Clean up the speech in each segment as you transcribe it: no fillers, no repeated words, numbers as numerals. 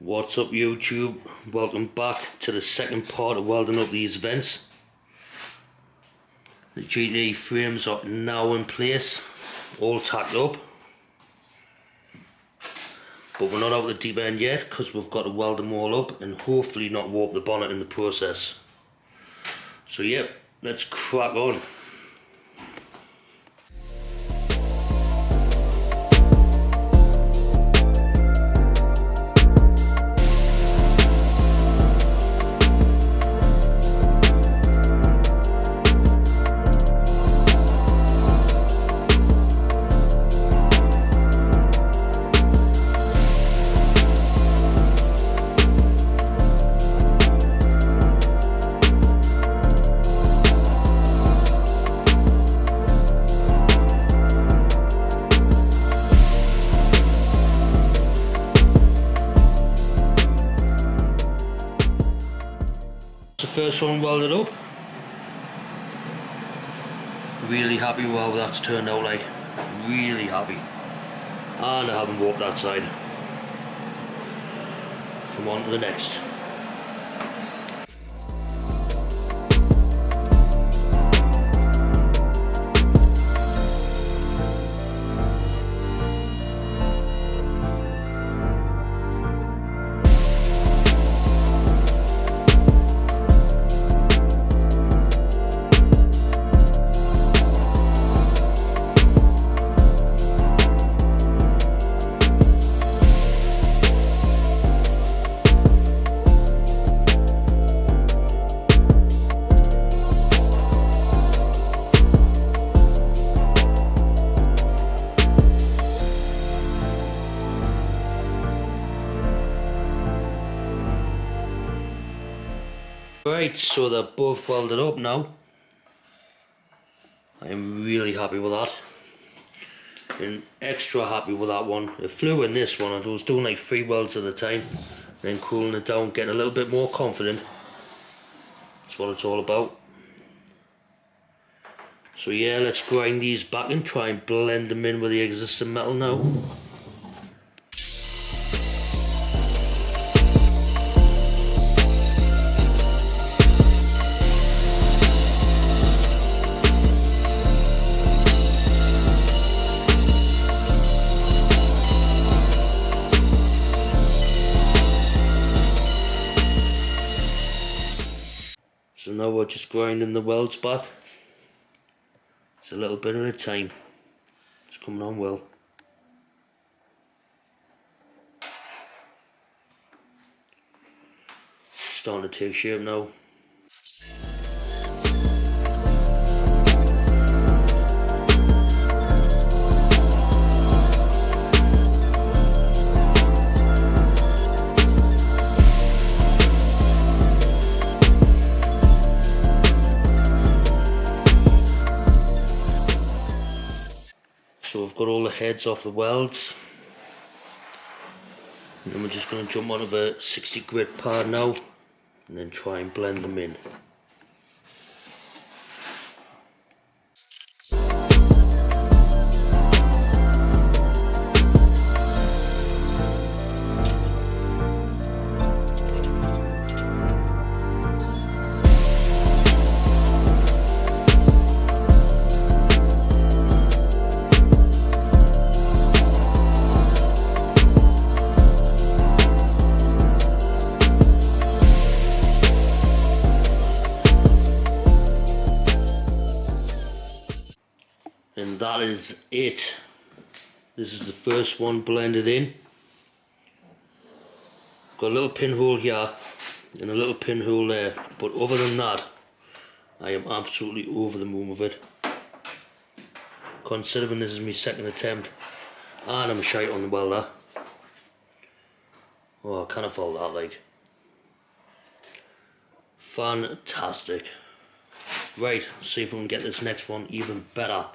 What's up YouTube? Welcome back to the second part of welding up these vents. The GTA frames are now in place, all tacked up. But we're not out the deep end yet because we've got to weld them all up and hopefully not warp the bonnet in the process. So yep, let's crack on. First one welded up. Really happy with how that's turned out, like really happy. And I haven't warped that side. Come on to the next. Right, so they're both welded up now. I'm really happy with that. And extra happy with that one. It flew in this one. I was doing like 3 welds at a time. Then cooling it down, getting a little bit more confident. That's what it's all about. So yeah, let's grind these back and try and blend them in with the existing metal now. So now we're just grinding the welds back. It's a little bit at a time. It's coming on well. Starting to take shape now. So we've got all the heads off the welds, and then we're just going to jump onto the 60 grit pad now and then try and blend them in. And that is it. This is the first one blended in. Got a little pinhole here and a little pinhole there, but other than that, I am absolutely over the moon with it. Considering this is my second attempt, and I'm shite on the welder. Oh, I can't afford that, like. Fantastic. Right, see if we can get this next one even better.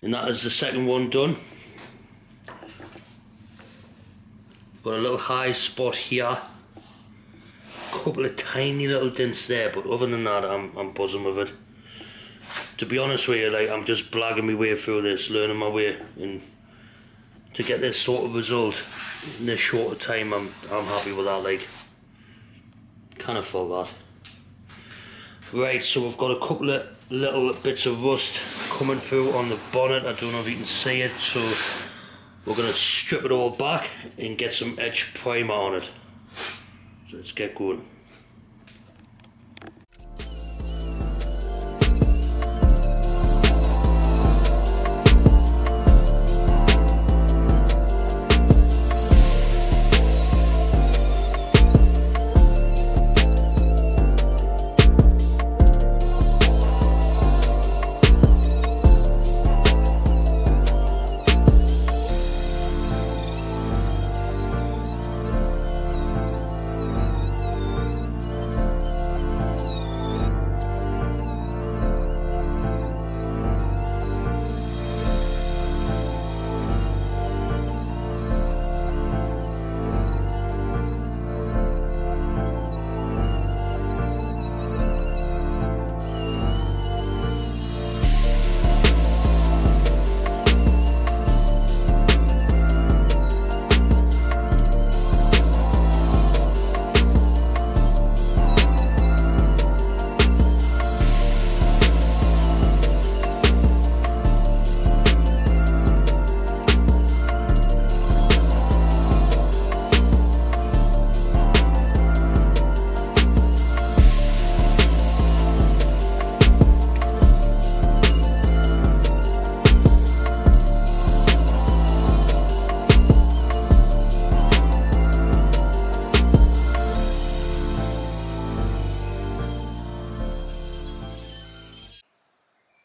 And that is the second one done. Got a little high spot here, couple of tiny little dents there, but other than that I'm buzzing with it. To be honest with you, like, I'm just blagging my way through this, learning my way, and to get this sort of result in this short of time, I'm happy with that. Like, can't afford that. Right, so we've got a couple of little bits of rust coming through on the bonnet. I don't know if you can see it, so we're going to strip it all back and get some edge primer on it. So let's get going.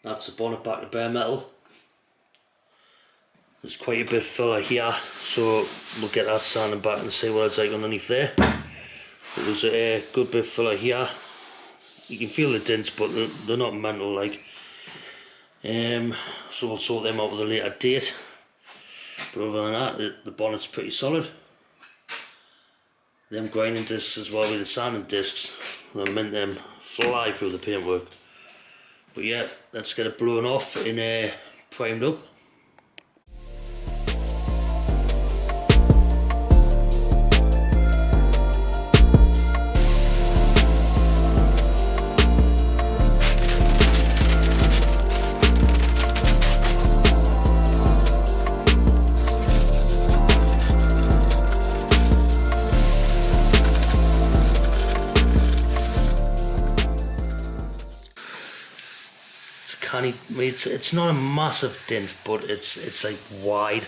That's the bonnet back to bare metal. There's quite a bit of filler here, so we'll get that sanded back and see what it's like underneath there. There's a good bit of filler here. You can feel the dents, but they're not mental like. So we'll sort them out with a later date. But other than that, the bonnet's pretty solid. Them grinding discs as well with the sanding discs, I meant them fly through the paintwork. But yeah, let's get it blown off and primed up. It's not a massive dent, but it's like wide.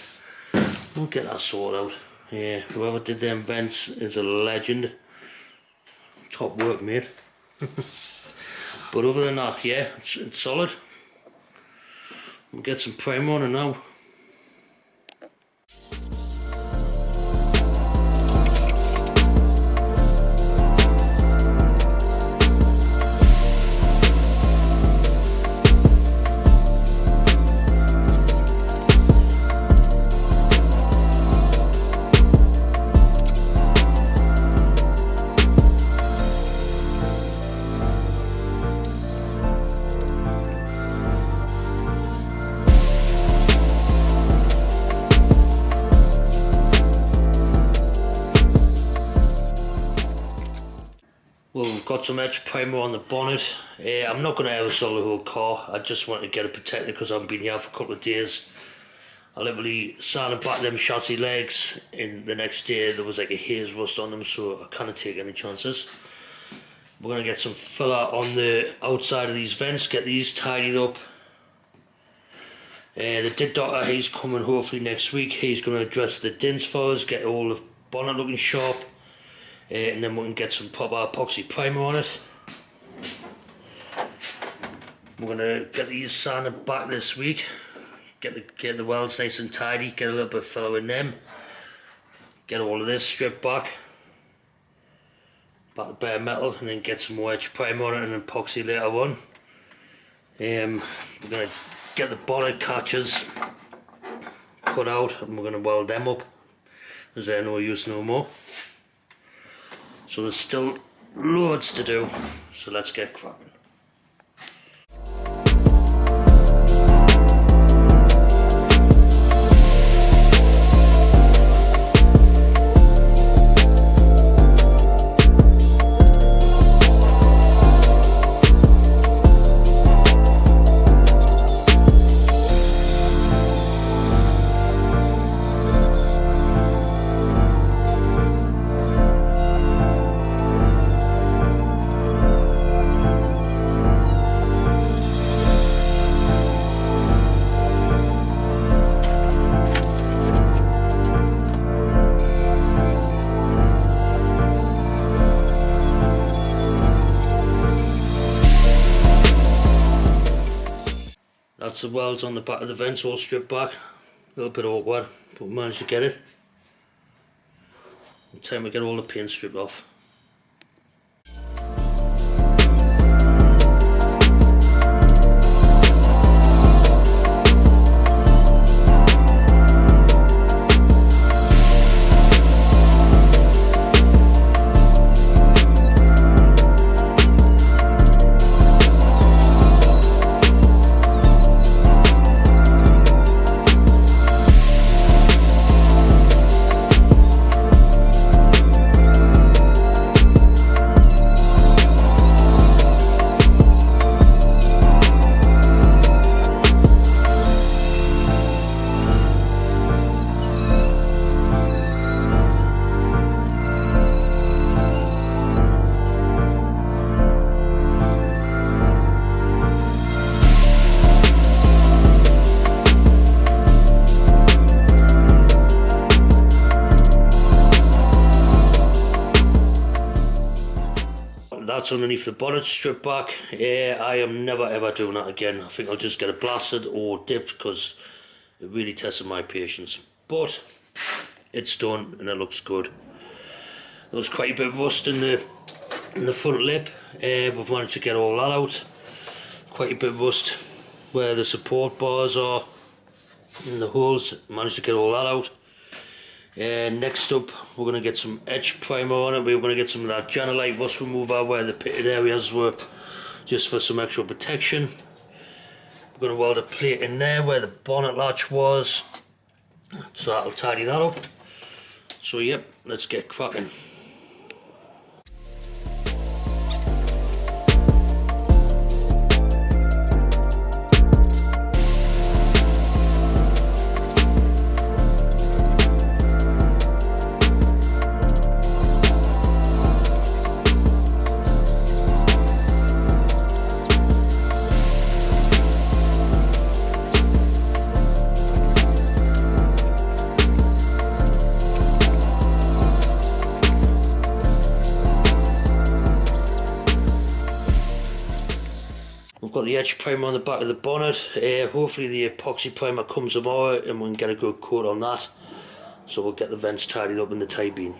We'll get that sorted out. Yeah, whoever did them vents is a legend. Top work, mate. But other than that, yeah, it's solid. We'll get some primer on it now. Well, we've got some edge primer on the bonnet. I'm not going to aerosol the whole car. I just want to get it protected because I've been here for a couple of days. I literally sanded back them chassis legs, and the next day there was like a haze rust on them, so I can't take any chances. We're going to get some filler on the outside of these vents, get these tidied up. The did doctor, he's coming hopefully next week. He's going to address the dents for us, get all the bonnet looking sharp. And then we can get some proper epoxy primer on it. We're going to get these sanded back this week, get the welds nice and tidy, get a little bit of filler in them, get all of this stripped back to bare metal, and then get some more edge primer on it and epoxy later on. We're going to get the bonnet catches cut out, and we're going to weld them up as they're no use no more. So there's still loads to do, so let's get cracking. That's the welds on the back of the vents all stripped back. A little bit awkward, but we managed to get it. Time to get all the paint stripped off. That's underneath the bonnet stripped back. I am never ever doing that again. I think I'll just get it blasted or dipped because it really tested my patience. But it's done and it looks good. There was quite a bit of rust in the front lip. We've managed to get all that out. Quite a bit of rust where the support bars are in the holes. Managed to get all that out. Next up, we're going to get some edge primer on it. We're going to get some of that granulite rust remover where the pitted areas were, just for some extra protection. We're going to weld a plate in there where the bonnet latch was, so that'll tidy that up. So yep, let's get cracking. We've got the edge primer on the back of the bonnet. Hopefully the epoxy primer comes tomorrow and we can get a good coat on that. So we'll get the vents tidied up in the tie beam.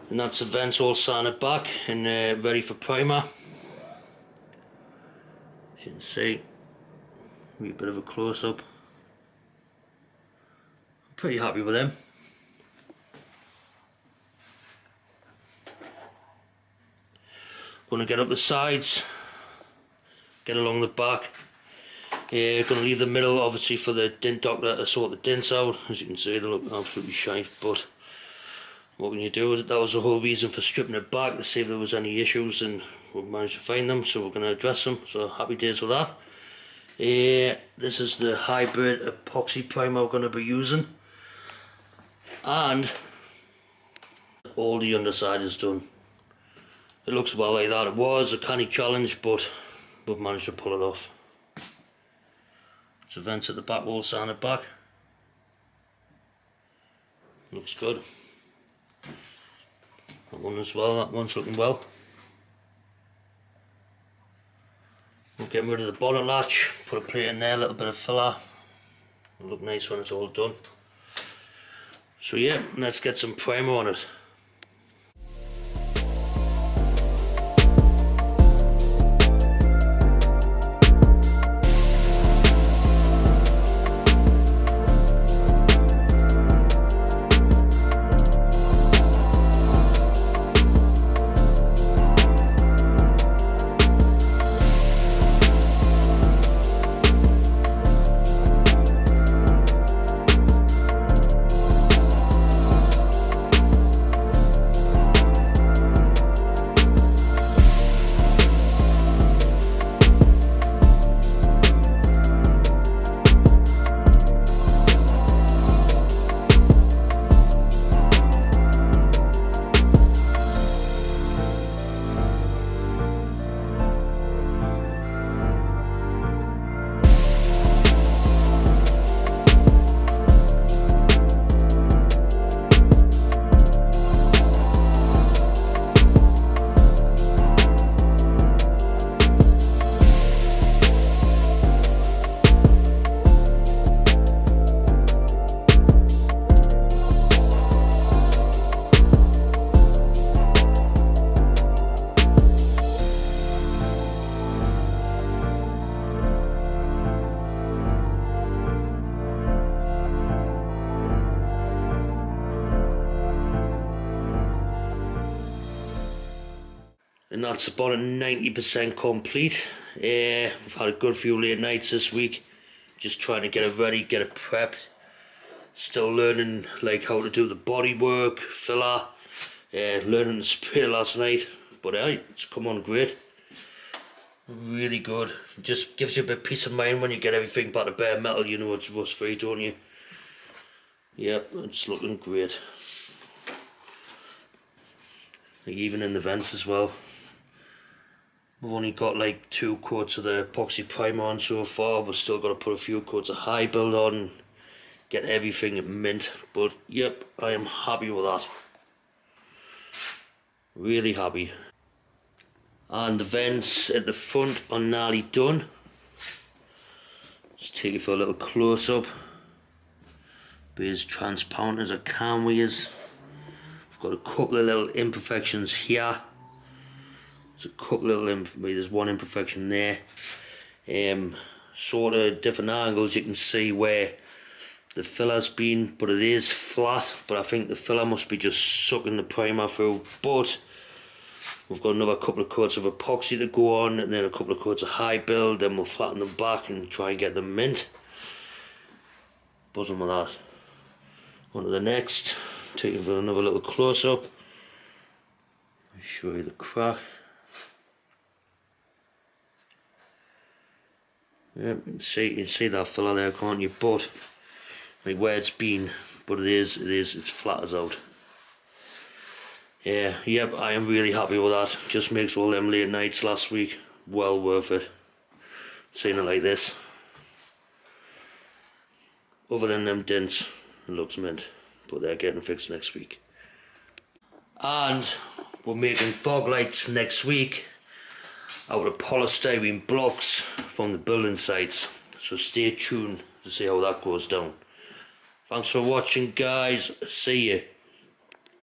And that's the vents all sanded back and ready for primer. As you can see, a bit of a close up. I'm pretty happy with them. Going to get up the sides, get along the back. Going to leave the middle obviously for the dint doctor to sort the dints out. As you can see, they look absolutely shite, but what can you do? That was the whole reason for stripping it back, to see if there was any issues, and we managed to find them, so we're going to address them. So happy days with that. This is the hybrid epoxy primer we're going to be using, and all the underside is done. It looks well like that. It was a canny challenge, but we've managed to pull it off. So vents at the back wall sanded back. Looks good. That one as well, that one's looking well. We're getting rid of the bonnet latch, put a plate in there, a little bit of filler. It'll look nice when it's all done. So yeah, let's get some primer on it. And that's about a 90% complete. We've had a good few late nights this week, just trying to get it ready, get it prepped. Still learning like how to do the body work, filler, learning to spray last night, but it's come on great. Really good. Just gives you a bit of peace of mind when you get everything back to bare metal. You know it's rust free, don't you? Yep, it's looking great. Like even in the vents as well. We've only got like 2 coats of the epoxy primer on so far, but still got to put a few coats of high build on, get everything mint. But yep, I am happy with that. Really happy. And the vents at the front are nearly done. Just take it for a little close up. Be as transparent as I can with you. I've got a couple of little imperfections here. There's a couple of there's one imperfection there. Sort of different angles, you can see where the filler's been, but it is flat. But I think the filler must be just sucking the primer through. But we've got another couple of coats of epoxy to go on, and then a couple of coats of high build. Then we'll flatten them back and try and get them mint. Buzzing with that. On to the next. Take it for another little close up. I'll show you the crack. Yeah, you can see that filler there, can't you? But like where it's been, but it's flat as out. Yeah, yep, I am really happy with that. Just makes all them late nights last week well worth it. Seeing it like this. Other than them dents, it looks mint, but they're getting fixed next week. And we're making fog lights next week out of polystyrene blocks from the building sites, so stay tuned to see how that goes down. Thanks for watching, guys. See you.